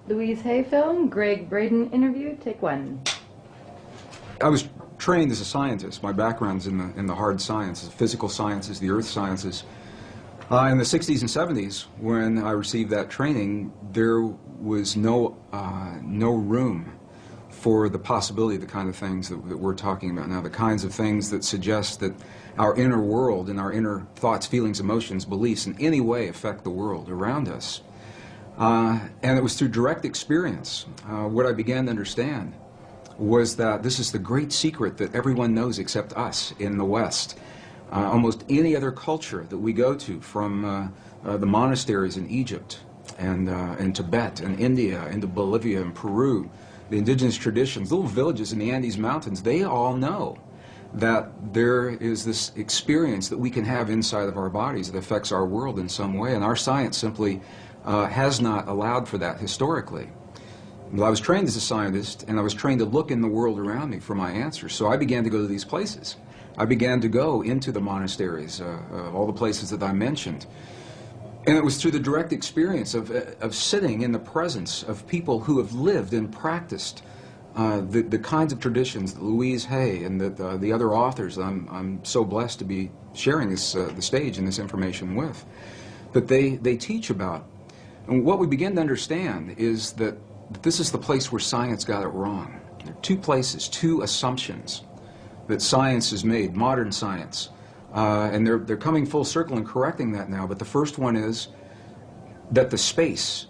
Louise Hay film, Gregg Braden interview, take one. I was trained as a scientist. My background's in the hard sciences, physical sciences, the earth sciences. In the 60s and 70s, when I received that training, there was no room for the possibility of the kind of things that we're talking about now, the kinds of things that suggest that our inner world and our inner thoughts, feelings, emotions, beliefs in any way affect the world around us. And it was through direct experience what I began to understand was that this is the great secret that everyone knows except us in the West. Almost any other culture that we go to, from the monasteries in Egypt and Tibet and India into Bolivia and Peru, the indigenous traditions, little villages in the Andes Mountains, they all know that there is this experience that we can have inside of our bodies that affects our world in some way, and our science simply has not allowed for that historically. Well, I was trained as a scientist, and I was trained to look in the world around me for my answers, so I began to go to these places. I began to go into the monasteries, all the places that I mentioned. And it was through the direct experience of sitting in the presence of people who have lived and practiced the kinds of traditions that Louise Hay and the other authors I'm so blessed to be sharing the stage and this information with, that they teach about. And what we begin to understand is that this is the place where science got it wrong. There are two places, two assumptions that science has made, modern science. And they're coming full circle and correcting that now. But the first one is that the space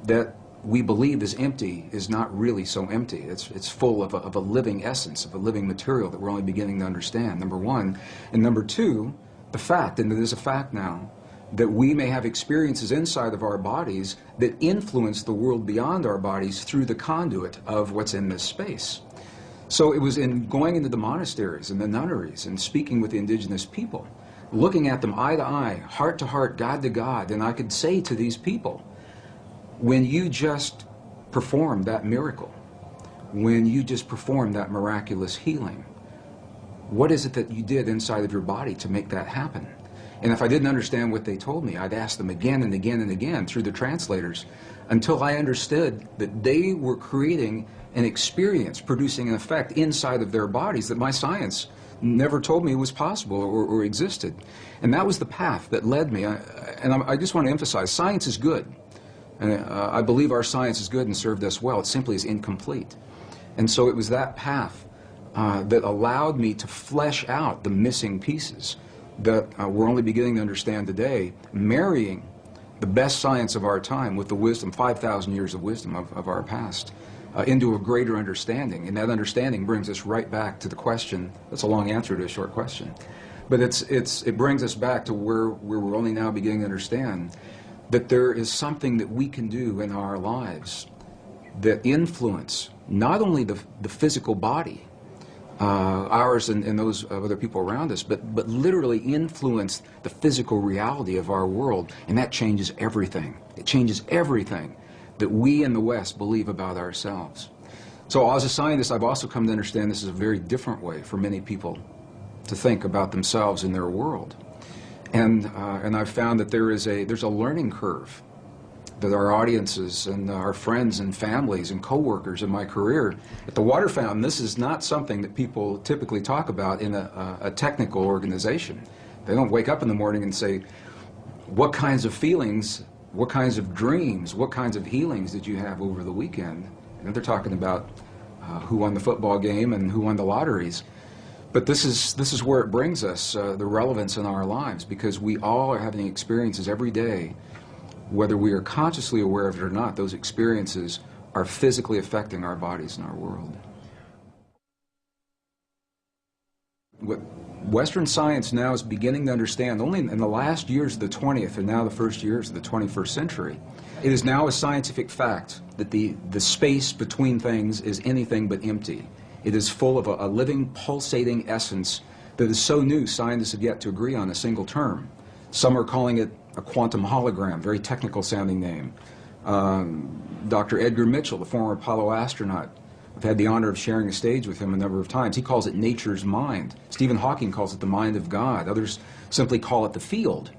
that we believe is empty is not really so empty. It's full of a living essence, of a living material that we're only beginning to understand, number one. And number two, the fact, and it is a fact now, that we may have experiences inside of our bodies that influence the world beyond our bodies through the conduit of what's in this space. So it was in going into the monasteries and the nunneries and speaking with the indigenous people, looking at them eye to eye, heart to heart, God to God, and I could say to these people, when you just performed that miracle, when you just performed that miraculous healing, what is it that you did inside of your body to make that happen? And if I didn't understand what they told me, I'd ask them again and again and again through the translators until I understood that they were creating an experience, producing an effect inside of their bodies that my science never told me was possible or existed. And that was the path that led me. I just want to emphasize, science is good. And I believe our science is good and served us well. It simply is incomplete. And so it was that path that allowed me to flesh out the missing pieces that we're only beginning to understand today, marrying the best science of our time with the wisdom, 5,000 years of wisdom of our past, into a greater understanding. And that understanding brings us right back to the question. That's a long answer to a short question. But it brings us back to where we're only now beginning to understand that there is something that we can do in our lives that influence not only the physical body, ours and those of other people around us, but literally influence the physical reality of our world, and that changes everything. It changes everything that we in the West believe about ourselves. So as a scientist, I've also come to understand this is a very different way for many people to think about themselves and their world. And I've found that there's a learning curve that our audiences and our friends and families and coworkers in my career at the Water Fountain, this is not something that people typically talk about in a technical organization. They don't wake up in the morning and say, what kinds of feelings, what kinds of dreams, what kinds of healings did you have over the weekend? And they're talking about who won the football game and who won the lotteries. But this is where it brings us, the relevance in our lives, because we all are having experiences every day. Whether we are consciously aware of it or not, those experiences are physically affecting our bodies and our world. What Western science now is beginning to understand, only in the last years of the 20th and now the first years of the 21st century, it is now a scientific fact that the space between things is anything but empty. It is full of a living, pulsating essence that is so new, scientists have yet to agree on a single term. Some are calling it a quantum hologram, very technical sounding name. Dr. Edgar Mitchell, the former Apollo astronaut, I've had the honor of sharing a stage with him a number of times. He calls it nature's mind. Stephen Hawking calls it the mind of God. Others simply call it the field.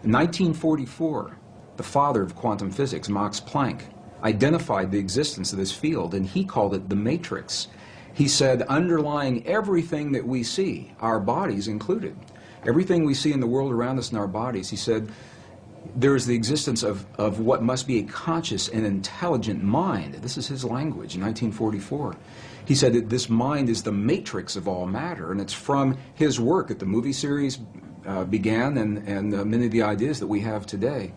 In 1944, the father of quantum physics, Max Planck, identified the existence of this field, and he called it the matrix. He said, underlying everything that we see, our bodies included, everything we see in the world around us in our bodies, he said, there is the existence of what must be a conscious and intelligent mind. This is his language in 1944. He said that this mind is the matrix of all matter, and it's from his work that the movie series began and many of the ideas that we have today.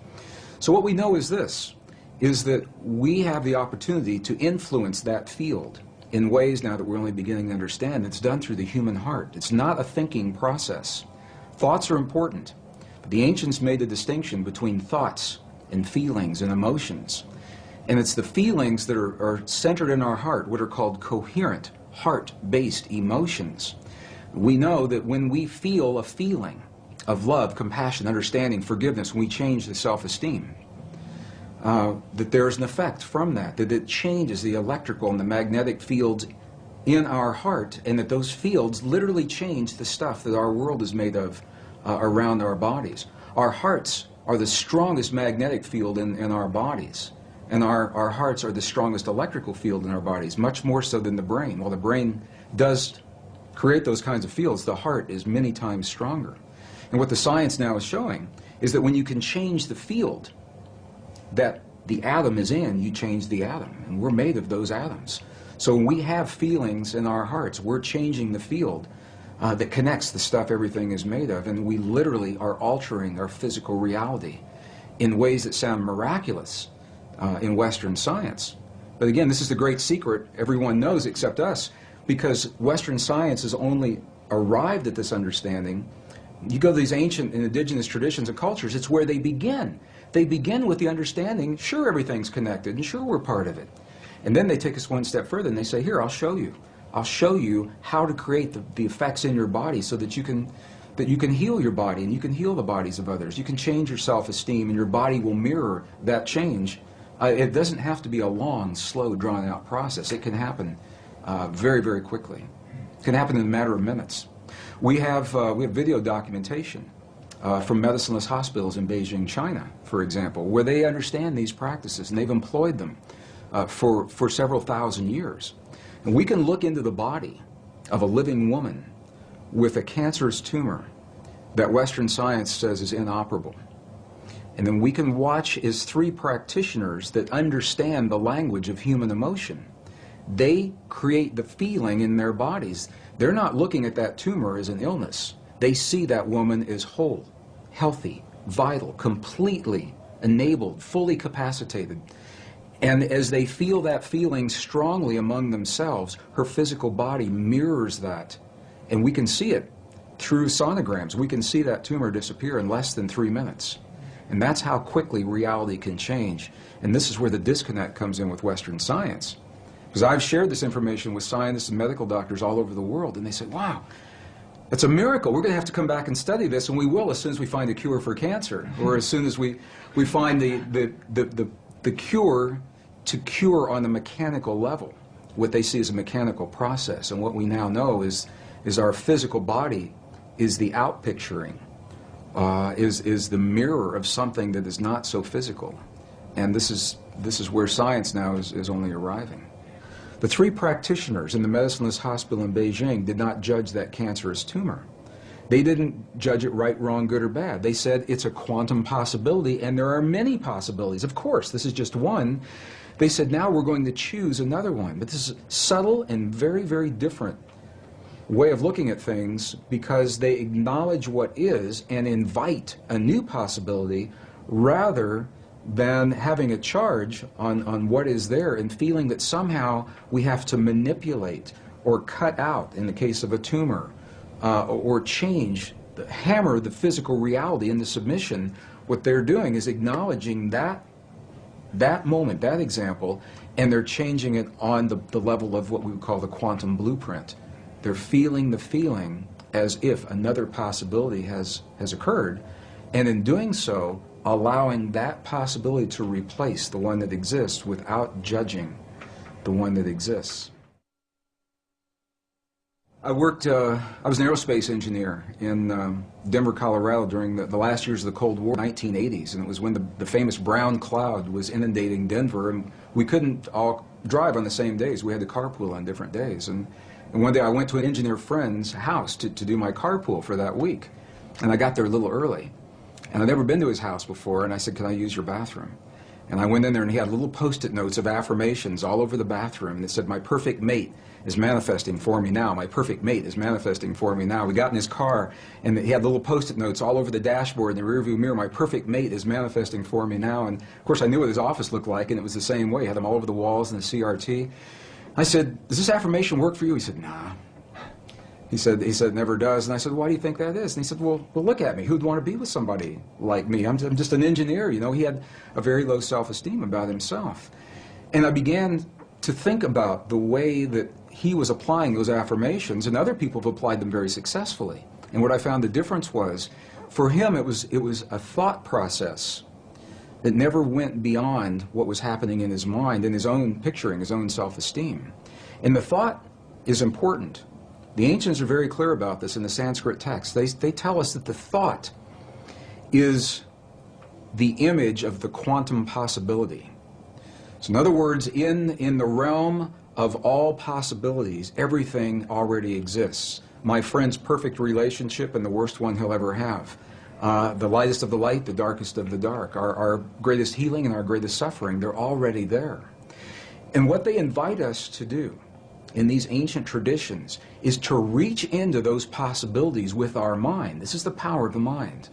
So what we know is this, is that we have the opportunity to influence that field in ways now that we're only beginning to understand. It's done through the human heart. It's not a thinking process. Thoughts are important. But the ancients made a distinction between thoughts and feelings and emotions. And it's the feelings that are centered in our heart, what are called coherent, heart-based emotions. We know that when we feel a feeling of love, compassion, understanding, forgiveness, when we change the self-esteem, that there's an effect from that it changes the electrical and the magnetic fields in our heart, and that those fields literally change the stuff that our world is made of around our bodies. Our hearts are the strongest magnetic field in our bodies, and our hearts are the strongest electrical field in our bodies, much more so than the brain. While the brain does create those kinds of fields, the heart is many times stronger. And what the science now is showing is that when you can change the field that the atom is in, you change the atom, and we're made of those atoms. So when we have feelings in our hearts, we're changing the field that connects the stuff everything is made of, and we literally are altering our physical reality in ways that sound miraculous in Western science. But again, this is the great secret everyone knows except us, because Western science has only arrived at this understanding. You go to these ancient and indigenous traditions and cultures, it's where they begin. They begin with the understanding, sure, everything's connected, and sure, we're part of it. And then they take us one step further, and they say, here, I'll show you. I'll show you how to create the effects in your body so that you can heal your body, and you can heal the bodies of others. You can change your self-esteem, and your body will mirror that change. It doesn't have to be a long, slow, drawn-out process. It can happen very, very quickly. It can happen in a matter of minutes. We have video documentation from medicineless hospitals in Beijing, China, for example, where they understand these practices, and they've employed them for several thousand years. And we can look into the body of a living woman with a cancerous tumor that Western science says is inoperable. And then we can watch as three practitioners that understand the language of human emotion. They create the feeling in their bodies. They're not looking at that tumor as an illness. They see that woman as whole, healthy, vital, completely enabled, fully capacitated. And as they feel that feeling strongly among themselves, her physical body mirrors that. And we can see it through sonograms. We can see that tumor disappear in less than 3 minutes. And that's how quickly reality can change. And this is where the disconnect comes in with Western science. Because I've shared this information with scientists and medical doctors all over the world, and they say, wow, it's a miracle. We're going to have to come back and study this, and we will as soon as we find a cure for cancer, or as soon as we find the cure to cure on a mechanical level, what they see as a mechanical process. And what we now know is our physical body is the outpicturing, is the mirror of something that is not so physical. And this is where science now is only arriving. The three practitioners in the medicineless hospital in Beijing did not judge that cancerous tumor. They didn't judge it right, wrong, good, or bad. They said it's a quantum possibility, and there are many possibilities. Of course, this is just one. They said, now we're going to choose another one. But this is subtle and very, very different way of looking at things, because they acknowledge what is and invite a new possibility rather than having a charge on what is there and feeling that somehow we have to manipulate or cut out, in the case of a tumor, or change, hammer the physical reality into submission. What they're doing is acknowledging that moment, that example, and they're changing it on the level of what we would call the quantum blueprint. They're feeling the feeling as if another possibility has occurred, and in doing so, allowing that possibility to replace the one that exists without judging the one that exists. I was an aerospace engineer in Denver, Colorado during the last years of the Cold War, 1980s, and it was when the famous brown cloud was inundating Denver, and we couldn't all drive on the same days. We had to carpool on different days. And one day I went to an engineer friend's house to do my carpool for that week, and I got there a little early. And I'd never been to his house before, and I said, "Can I use your bathroom?" And I went in there, and he had little Post-it notes of affirmations all over the bathroom, and it said, "My perfect mate is manifesting for me now. My perfect mate is manifesting for me now." We got in his car, and he had little Post-it notes all over the dashboard and the rearview mirror. "My perfect mate is manifesting for me now." And of course, I knew what his office looked like, and it was the same way. He had them all over the walls in the CRT. I said, "Does this affirmation work for you?" He said, "Nah." He said, "It never does." And I said, "Why do you think that is?" And he said, well, look at me. Who'd want to be with somebody like me? I'm just an engineer, you know. He had a very low self-esteem about himself. And I began to think about the way that he was applying those affirmations, and other people have applied them very successfully. And what I found the difference was, for him, it was a thought process that never went beyond what was happening in his mind, in his own picturing, his own self-esteem. And the thought is important. The ancients are very clear about this in the Sanskrit text. They tell us that the thought is the image of the quantum possibility. So in other words, in the realm of all possibilities, everything already exists. My friend's perfect relationship and the worst one he'll ever have. The lightest of the light, the darkest of the dark. Our greatest healing and our greatest suffering, they're already there. And what they invite us to do in these ancient traditions is to reach into those possibilities with our mind. This is the power of the mind.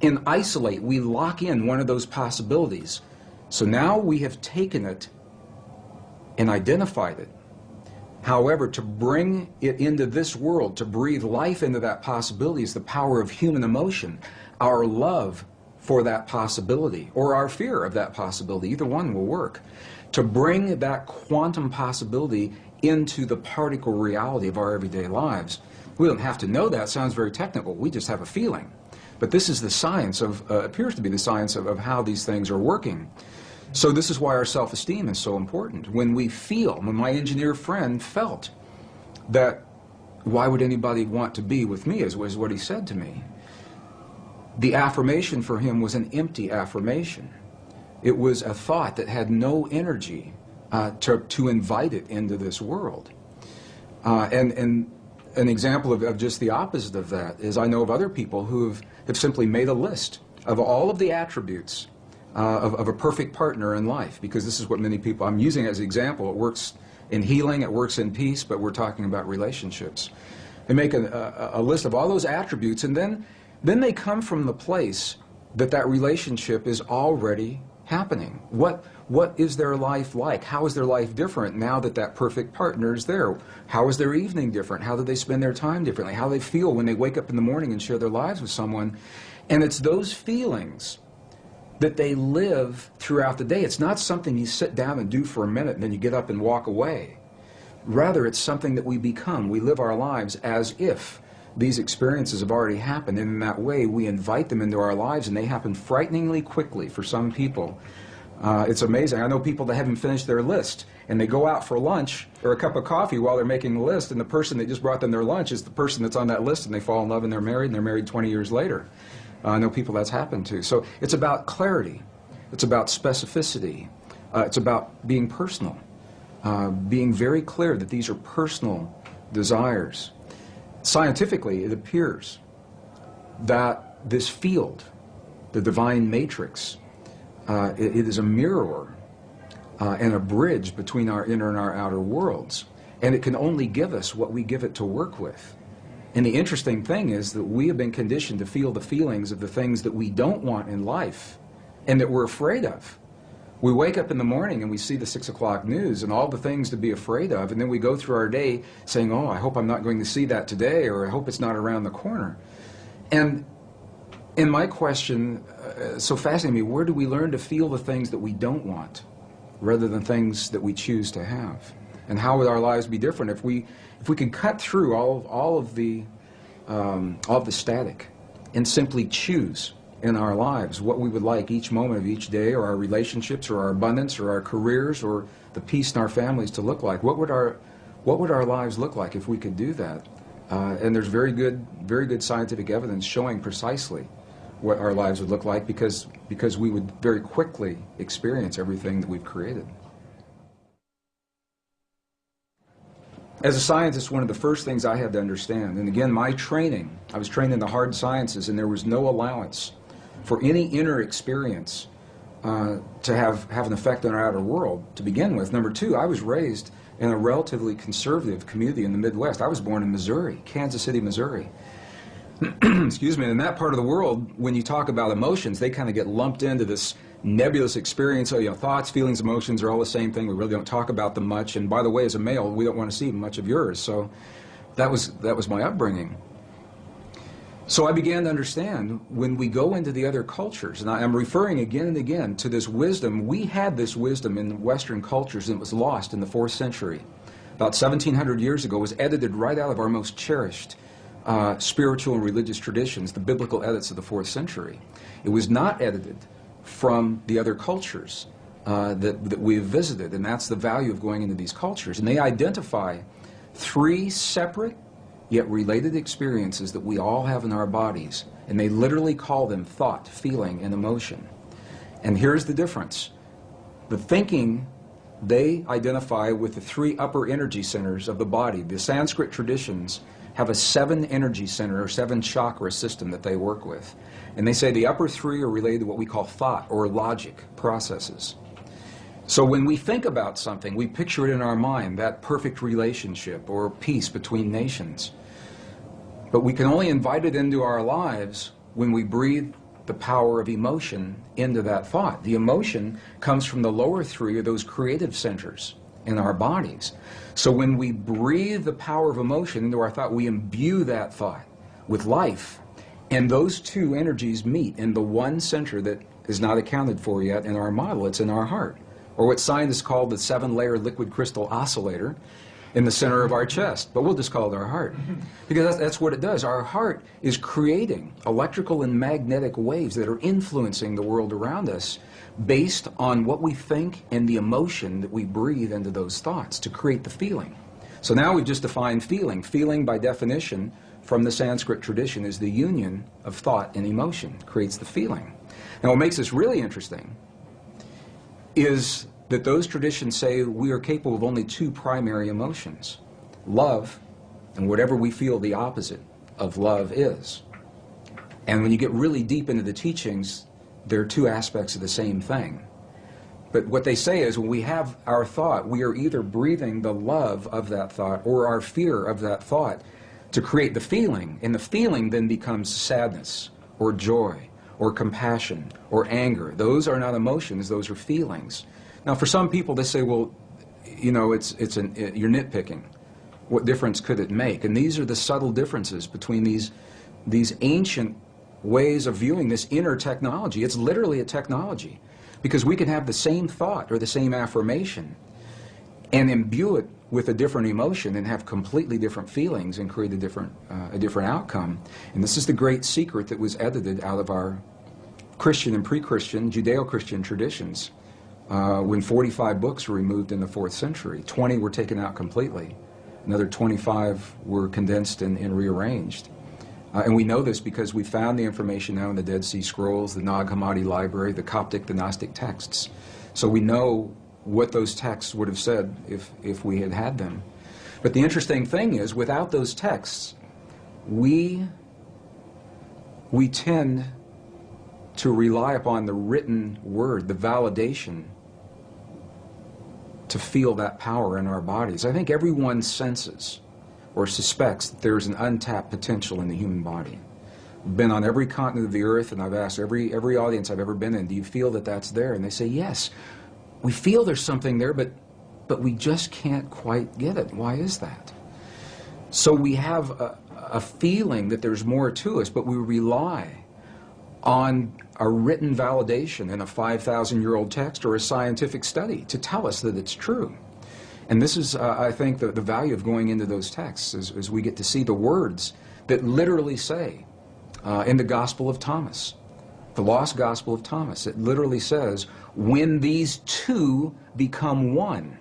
And isolate, we lock in one of those possibilities. So now we have taken it and identified it. However, to bring it into this world, to breathe life into that possibility, is the power of human emotion. Our love for that possibility, or our fear of that possibility, either one will work. To bring that quantum possibility into the particle reality of our everyday lives. We don't have to know that. It sounds very technical. We just have a feeling. But this is the science of, appears to be the science of how these things are working. So this is why our self-esteem is so important. When we feel, when my engineer friend felt that, why would anybody want to be with me, is what he said to me. The affirmation for him was an empty affirmation. It was a thought that had no energy to invite it into this world. And an example of just the opposite of that is I know of other people who have simply made a list of all of the attributes of a perfect partner in life, because this is what many people, I'm using as an example. It works in healing, it works in peace, but we're talking about relationships. They make a list of all those attributes, and then they come from the place that relationship is already happening. What is their life like? How is their life different now that perfect partner is there? How is their evening different? How do they spend their time differently? How do they feel when they wake up in the morning and share their lives with someone? And it's those feelings that they live throughout the day. It's not something you sit down and do for a minute and then you get up and walk away. Rather, it's something that we become. We live our lives as if these experiences have already happened, and in that way we invite them into our lives, and they happen frighteningly quickly for some people. It's amazing. I know people that haven't finished their list, and they go out for lunch or a cup of coffee while they're making the list, and the person that just brought them their lunch is the person that's on that list, and they fall in love and they're married 20 years later. I know people that's happened to. So it's about clarity. It's about specificity. It's about being personal, being very clear that these are personal desires. Scientifically, it appears that this field, the divine matrix, it is a mirror and a bridge between our inner and our outer worlds. And it can only give us what we give it to work with. And the interesting thing is that we have been conditioned to feel the feelings of the things that we don't want in life and that we're afraid of. We wake up in the morning and we see the 6 o'clock news and all the things to be afraid of, and then we go through our day saying, oh, I hope I'm not going to see that today, or I hope it's not around the corner. And in my question, so fascinating me, where do we learn to feel the things that we don't want rather than things that we choose to have? And how would our lives be different if we could cut through all of the static and simply choose in our lives what we would like each moment of each day, or our relationships, or our abundance, or our careers, or the peace in our families to look like? What would our lives look like if we could do that? And there's very good scientific evidence showing precisely what our lives would look like because we would very quickly experience everything that we've created. As a scientist, one of the first things I had to understand, and again, my training, I was trained in the hard sciences, and there was no allowance for any inner experience to have an effect on our outer world to begin with. Number two, I was raised in a relatively conservative community in the Midwest. I was born in Missouri, Kansas City, Missouri. Excuse me, in that part of the world, when you talk about emotions, they kind of get lumped into this nebulous experience. So, thoughts, feelings, emotions are all the same thing. We really don't talk about them much. And by the way, as a male, we don't want to see much of yours. So that was my upbringing. So I began to understand when we go into the other cultures, and I'm referring again and again to this wisdom. We had this wisdom in Western cultures, and it was lost in the 4th century. About 1,700 years ago, it was edited right out of our most cherished spiritual and religious traditions, the biblical edits of the 4th century. It was not edited from the other cultures that we have visited, and that's the value of going into these cultures. And they identify 3 separate yet related experiences that we all have in our bodies, and they literally call them thought, feeling, and emotion. And here's the difference. The thinking they identify with the 3 upper energy centers of the body. The Sanskrit traditions have a 7 energy center or 7 chakra system that they work with. And they say the upper 3 are related to what we call thought or logic processes. So when we think about something, we picture it in our mind, that perfect relationship or peace between nations. But we can only invite it into our lives when we breathe the power of emotion into that thought. The emotion comes from the lower 3 of those creative centers in our bodies. So when we breathe the power of emotion into our thought, we imbue that thought with life. And those 2 energies meet in the one center that is not accounted for yet in our model. It's in our heart, or what scientists call the 7-layer liquid crystal oscillator in the center of our chest. But we'll just call it our heart, because that's what it does. Our heart is creating electrical and magnetic waves that are influencing the world around us based on what we think and the emotion that we breathe into those thoughts to create the feeling. So now we've just defined feeling. Feeling, by definition, from the Sanskrit tradition, is the union of thought and emotion, creates the feeling. Now what makes this really interesting is that those traditions say we are capable of only 2 primary emotions, love and whatever we feel the opposite of love is. And when you get really deep into the teachings, there are 2 aspects of the same thing. But what they say is when we have our thought, we are either breathing the love of that thought or our fear of that thought to create the feeling, and the feeling then becomes sadness or joy or compassion or anger. Those are not emotions, those are feelings. Now for some people they say, well, you're nitpicking. What difference could it make? And these are the subtle differences between these ancient ways of viewing this inner technology. It's literally a technology, because we can have the same thought or the same affirmation and imbue it with a different emotion and have completely different feelings and create a different outcome. And this is the great secret that was edited out of our Christian and pre-Christian, Judeo-Christian traditions when 45 books were removed in the 4th century. 20 were taken out completely. Another 25 were condensed and rearranged. And we know this because we found the information now in the Dead Sea Scrolls, the Nag Hammadi Library, the Coptic, the Gnostic texts. So we know what those texts would have said if we had had them. But the interesting thing is, without those texts, we tend to rely upon the written word, the validation, to feel that power in our bodies. I think everyone senses or suspects that there's an untapped potential in the human body. I've been on every continent of the earth, and I've asked every audience I've ever been in, do you feel that that's there? And they say, yes, we feel there's something there, but we just can't quite get it. Why is that? So we have a feeling that there's more to us, but we rely on a written validation in a 5,000-year-old text or a scientific study to tell us that it's true. And this is, I think, the value of going into those texts, is we get to see the words that literally say, in the Gospel of Thomas, the lost Gospel of Thomas, it literally says, when these 2 become one,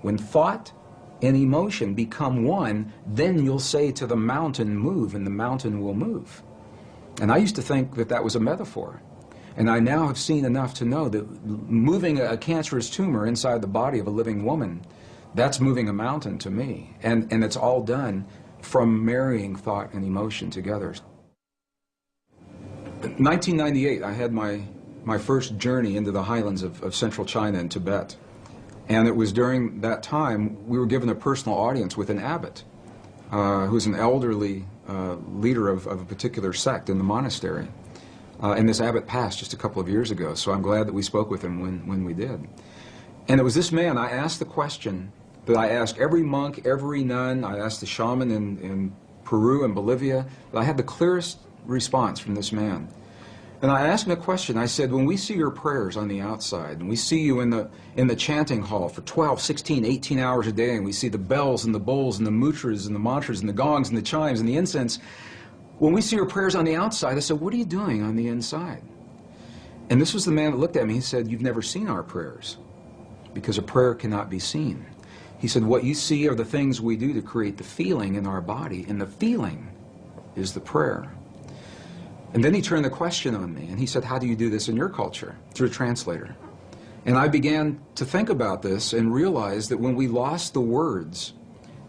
when thought and emotion become one, then you'll say to the mountain, move, and the mountain will move. And I used to think that that was a metaphor. And I now have seen enough to know that moving a cancerous tumor inside the body of a living woman, that's moving a mountain to me. And it's all done from marrying thought and emotion together. In 1998, I had my first journey into the highlands of central China and Tibet. And it was during that time we were given a personal audience with an abbot, who's an elderly leader of a particular sect in the monastery. And this abbot passed just a couple of years ago, so I'm glad that we spoke with him when we did. And it was this man, I asked the question that I asked every monk, every nun, I asked the shaman in Peru and Bolivia, I had the clearest response from this man. And I asked him a question. I said, when we see your prayers on the outside, and we see you in the chanting hall for 12, 16, 18 hours a day, and we see the bells and the bowls and the mudras and the mantras and the gongs and the chimes and the incense, when we see your prayers on the outside, I said, what are you doing on the inside? And this was the man that looked at me. He said, you've never seen our prayers, because a prayer cannot be seen. He said, what you see are the things we do to create the feeling in our body, and the feeling is the prayer. And then he turned the question on me, and he said, how do you do this in your culture? Through a translator. And I began to think about this and realize that when we lost the words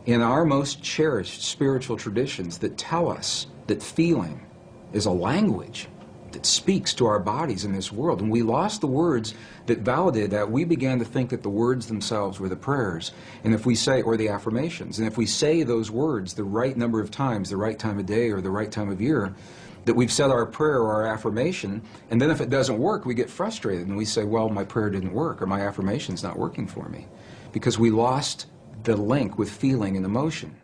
in our most cherished spiritual traditions that tell us that feeling is a language that speaks to our bodies in this world, and we lost the words that validated that, we began to think that the words themselves were the prayers, and if we say, or the affirmations, and if we say those words the right number of times, the right time of day or the right time of year, that we've said our prayer or our affirmation, and then if it doesn't work, we get frustrated and we say, well, my prayer didn't work, or my affirmation's not working for me, because we lost the link with feeling and emotion.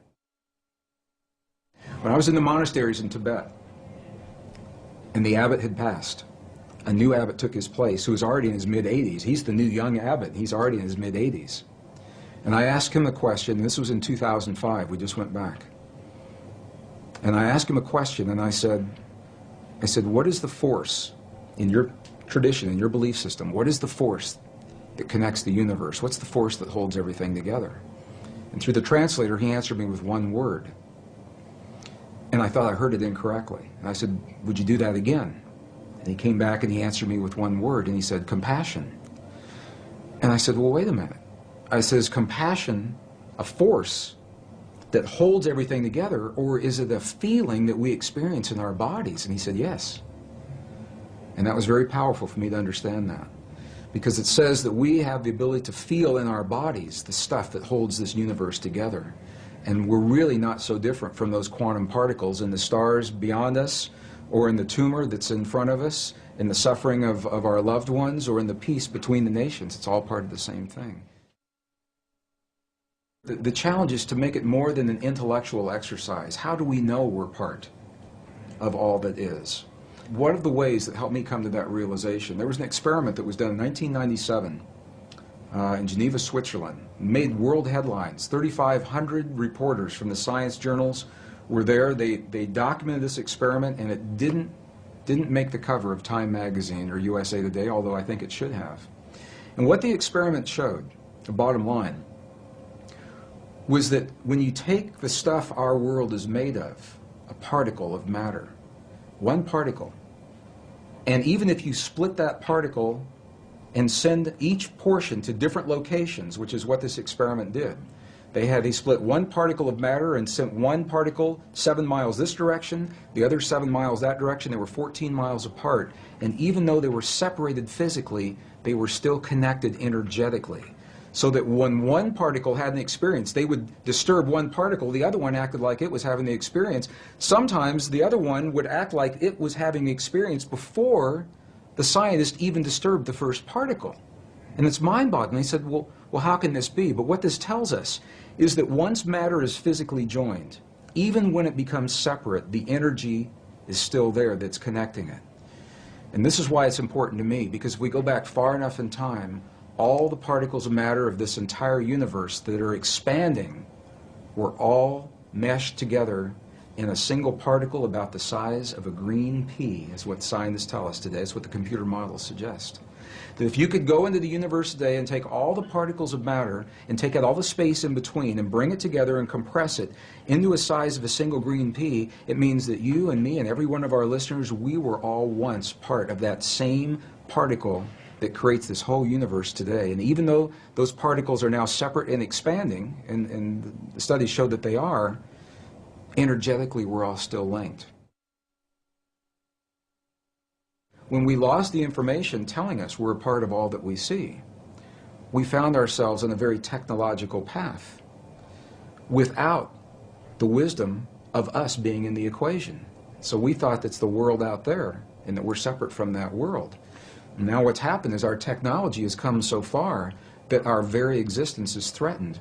When I was in the monasteries in Tibet, and the abbot had passed, a new abbot took his place, who was already in his mid-80s. He's the new young abbot. He's already in his mid-80s. And I asked him a question, and this was in 2005. We just went back. And I asked him a question, and I said, what is the force in your tradition, in your belief system? What is the force that connects the universe? What's the force that holds everything together? And through the translator, he answered me with one word. And I thought I heard it incorrectly. And I said, would you do that again? And he came back and he answered me with one word, and he said, compassion. And I said, well, wait a minute. I said, is compassion a force that holds everything together, or is it a feeling that we experience in our bodies? And he said, yes. And that was very powerful for me to understand that, because it says that we have the ability to feel in our bodies the stuff that holds this universe together. And we're really not so different from those quantum particles in the stars beyond us, or in the tumor that's in front of us, in the suffering of our loved ones, or in the peace between the nations. It's all part of the same thing. The challenge is to make it more than an intellectual exercise. How do we know we're part of all that is? One of the ways that helped me come to that realization, there was an experiment that was done in 1997 in Geneva, Switzerland. Made world headlines. 3,500 reporters from the science journals were there. They documented this experiment, and it didn't make the cover of Time magazine or USA Today, although I think it should have. And what the experiment showed, the bottom line, was that when you take the stuff our world is made of, a particle of matter, one particle, and even if you split that particle and send each portion to different locations, which is what this experiment did. They split one particle of matter and sent one particle 7 miles this direction, the other 7 miles that direction. They were 14 miles apart, and even though they were separated physically, they were still connected energetically. So that when one particle had an experience, they would disturb one particle, the other one acted like it was having the experience. Sometimes the other one would act like it was having the experience before the scientist even disturbed the first particle. And it's mind-boggling. They said, well, how can this be? But what this tells us is that once matter is physically joined, even when it becomes separate, the energy is still there that's connecting it. And this is why it's important to me, because if we go back far enough in time, all the particles of matter of this entire universe that are expanding were all meshed together in a single particle about the size of a green pea, is what scientists tell us today. It's what the computer models suggest. That if you could go into the universe today and take all the particles of matter and take out all the space in between and bring it together and compress it into a size of a single green pea, it means that you and me and every one of our listeners, we were all once part of that same particle that creates this whole universe today. And even though those particles are now separate and expanding, and the studies show that they are, energetically we're all still linked. When we lost the information telling us we're a part of all that we see, we found ourselves on a very technological path without the wisdom of us being in the equation. So we thought that's the world out there and that we're separate from that world. Now what's happened is our technology has come so far that our very existence is threatened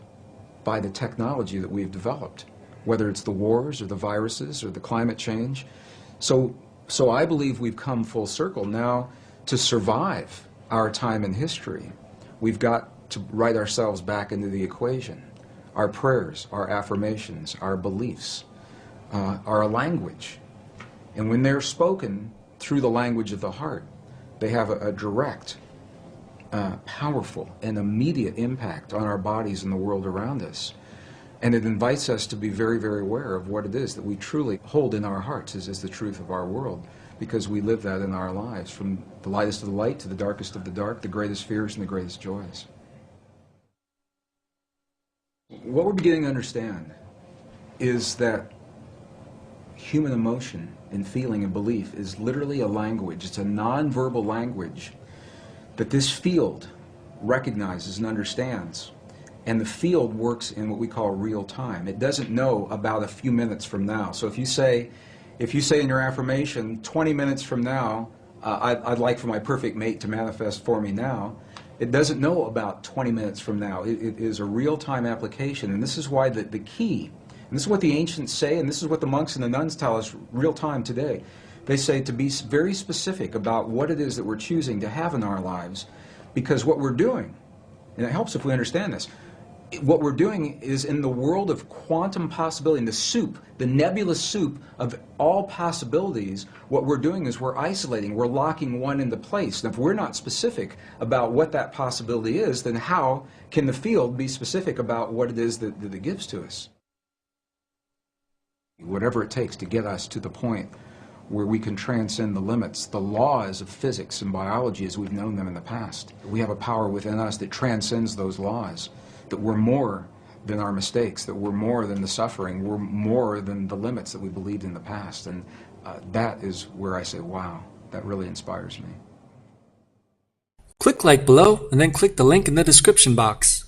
by the technology that we've developed, whether it's the wars or the viruses or the climate change. So I believe we've come full circle now to survive our time in history. We've got to write ourselves back into the equation. Our prayers, our affirmations, our beliefs, our language. And when they're spoken through the language of the heart, they have a direct, powerful, and immediate impact on our bodies and the world around us. And it invites us to be very, very aware of what it is that we truly hold in our hearts as the truth of our world, because we live that in our lives, from the lightest of the light to the darkest of the dark, the greatest fears and the greatest joys. What we're beginning to understand is that human emotion and feeling and belief is literally a language. It's a nonverbal language that this field recognizes and understands. And the field works in what we call real time. It doesn't know about a few minutes from now. So if you say in your affirmation, 20 minutes from now, I'd like for my perfect mate to manifest for me now, it doesn't know about 20 minutes from now. It is a real-time application. And this is why the key, and this is what the ancients say, and this is what the monks and the nuns tell us real-time today. They say to be very specific about what it is that we're choosing to have in our lives, because what we're doing, and it helps if we understand this, what we're doing is in the world of quantum possibility, in the soup, the nebulous soup of all possibilities, what we're doing is we're isolating, we're locking one into place. And if we're not specific about what that possibility is, then how can the field be specific about what it is that it gives to us? Whatever it takes to get us to the point where we can transcend the limits, the laws of physics and biology as we've known them in the past. We have a power within us that transcends those laws, that we're more than our mistakes, that we're more than the suffering, we're more than the limits that we believed in the past. And that is where I say, wow, that really inspires me. Click like below and then click the link in the description box.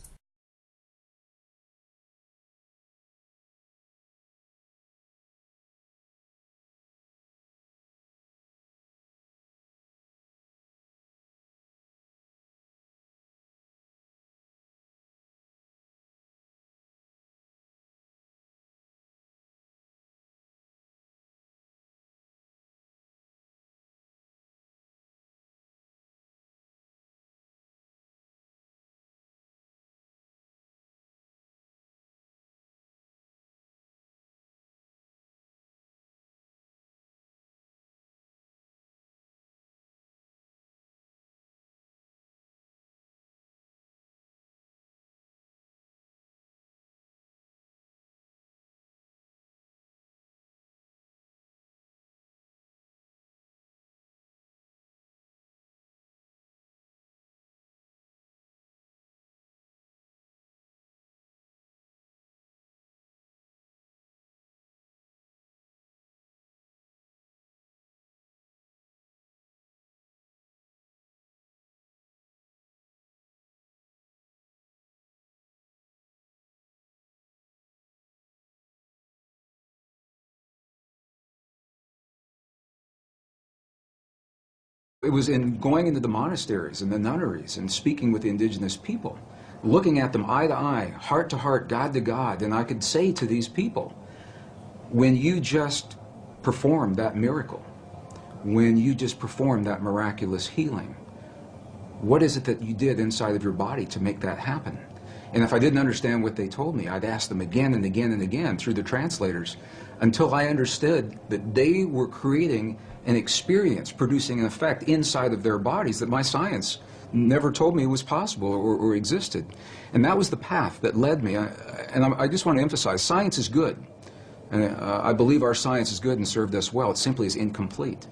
It was in going into the monasteries and the nunneries and speaking with the indigenous people, looking at them eye to eye, heart to heart, God to God, and I could say to these people, when you just performed that miracle, when you just performed that miraculous healing, what is it that you did inside of your body to make that happen? And if I didn't understand what they told me, I'd ask them again and again and again through the translators until I understood that they were creating an experience, producing an effect inside of their bodies that my science never told me was possible or existed. And that was the path that led me. I just want to emphasize, science is good. And I believe our science is good and served us well. It simply is incomplete.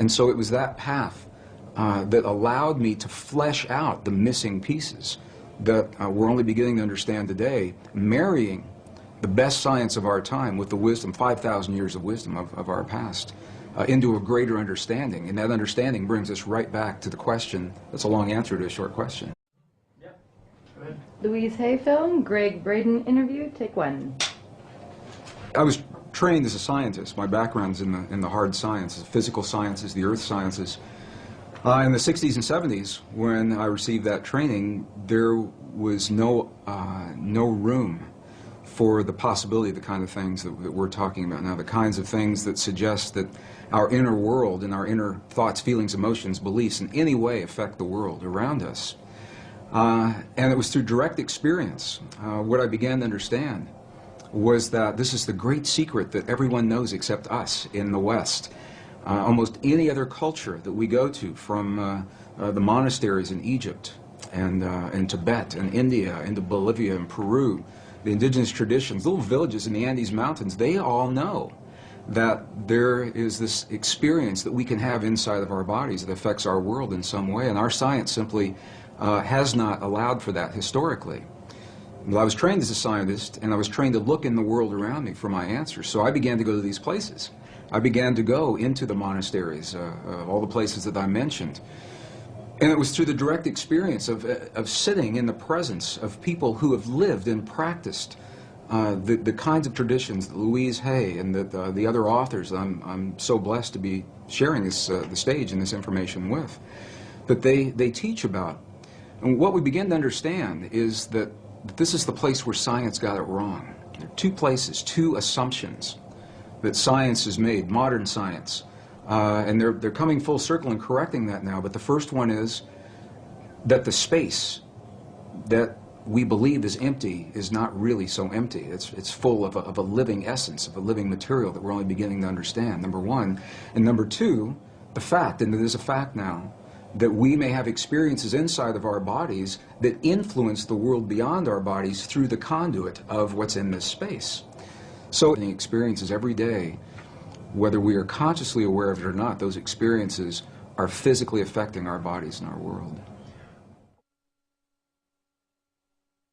And so it was that path that allowed me to flesh out the missing pieces that we're only beginning to understand today, marrying the best science of our time with the wisdom, 5,000 years of wisdom of our past, into a greater understanding. And that understanding brings us right back to the question. That's a long answer to a short question. Yep. Go ahead. Louise Hay film, Gregg Braden interview, take one. I was trained as a scientist. My background's in the hard sciences, physical sciences, the earth sciences. In the 60s and 70s, when I received that training, there was no room for the possibility of the kind of things that we're talking about now, the kinds of things that suggest that our inner world and our inner thoughts, feelings, emotions, beliefs in any way affect the world around us. And it was through direct experience what I began to understand was that this is the great secret that everyone knows except us in the West. Almost any other culture that we go to, from the monasteries in Egypt and Tibet and India into Bolivia and Peru, the indigenous traditions, little villages in the Andes Mountains, they all know that there is this experience that we can have inside of our bodies that affects our world in some way, and our science simply has not allowed for that historically. Well, I was trained as a scientist, and I was trained to look in the world around me for my answers, so I began to go to these places. I began to go into the monasteries, all the places that I mentioned. And it was through the direct experience of sitting in the presence of people who have lived and practiced the kinds of traditions that Louise Hay and the other authors I'm so blessed to be sharing the stage and this information with, that they teach about. And what we begin to understand is that this is the place where science got it wrong. There are two places, two assumptions that science has made, modern science. And they're coming full circle and correcting that now. But the first one is that the space that we believe is empty is not really so empty. It's full of a living essence, of a living material that we're only beginning to understand, number one. And number two, the fact, and it is a fact now, that we may have experiences inside of our bodies that influence the world beyond our bodies through the conduit of what's in this space. So the experiences every day, whether we are consciously aware of it or not, those experiences are physically affecting our bodies and our world.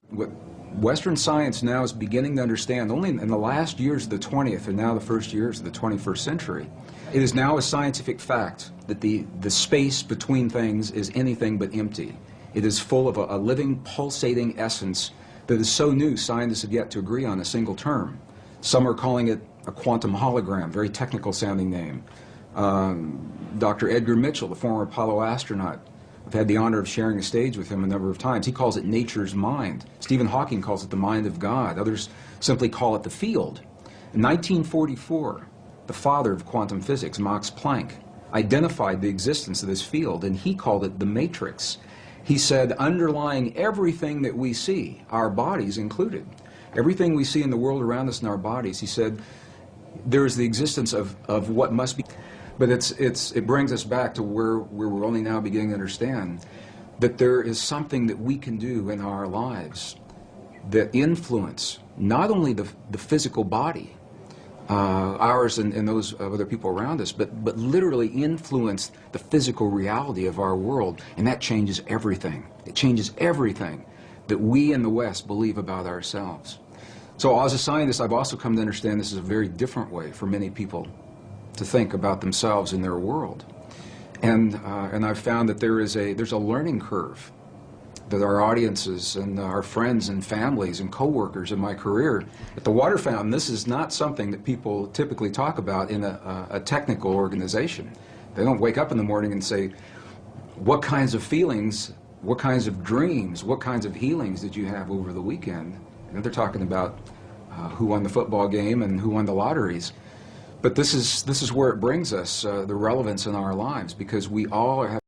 What Western science now is beginning to understand, only in the last years of the 20th and now the first years of the 21st century, it is now a scientific fact that the space between things is anything but empty. It is full of a living, pulsating essence that is so new scientists have yet to agree on a single term. Some are calling it a quantum hologram, very technical sounding name. Dr. Edgar Mitchell, the former Apollo astronaut, I've had the honor of sharing a stage with him a number of times. He calls it nature's mind. Stephen Hawking calls it the mind of God. Others simply call it the field. In 1944, the father of quantum physics, Max Planck, identified the existence of this field, and he called it the matrix. He said, underlying everything that we see, our bodies included, everything we see in the world around us in our bodies, he said, there is the existence of what must be. But it brings us back to where we're only now beginning to understand that there is something that we can do in our lives that influence not only the physical body, ours and those of other people around us, but literally influence the physical reality of our world, and that changes everything. It changes everything that we in the West believe about ourselves. So as a scientist, I've also come to understand this is a very different way for many people to think about themselves and their world. And I've found that there's a learning curve that our audiences and our friends and families and coworkers in my career at the Water Fountain, this is not something that people typically talk about in a technical organization. They don't wake up in the morning and say, what kinds of feelings, what kinds of dreams, what kinds of healings did you have over the weekend? And they're talking about who won the football game and who won the lotteries. But this is where it brings us, the relevance in our lives, because we all have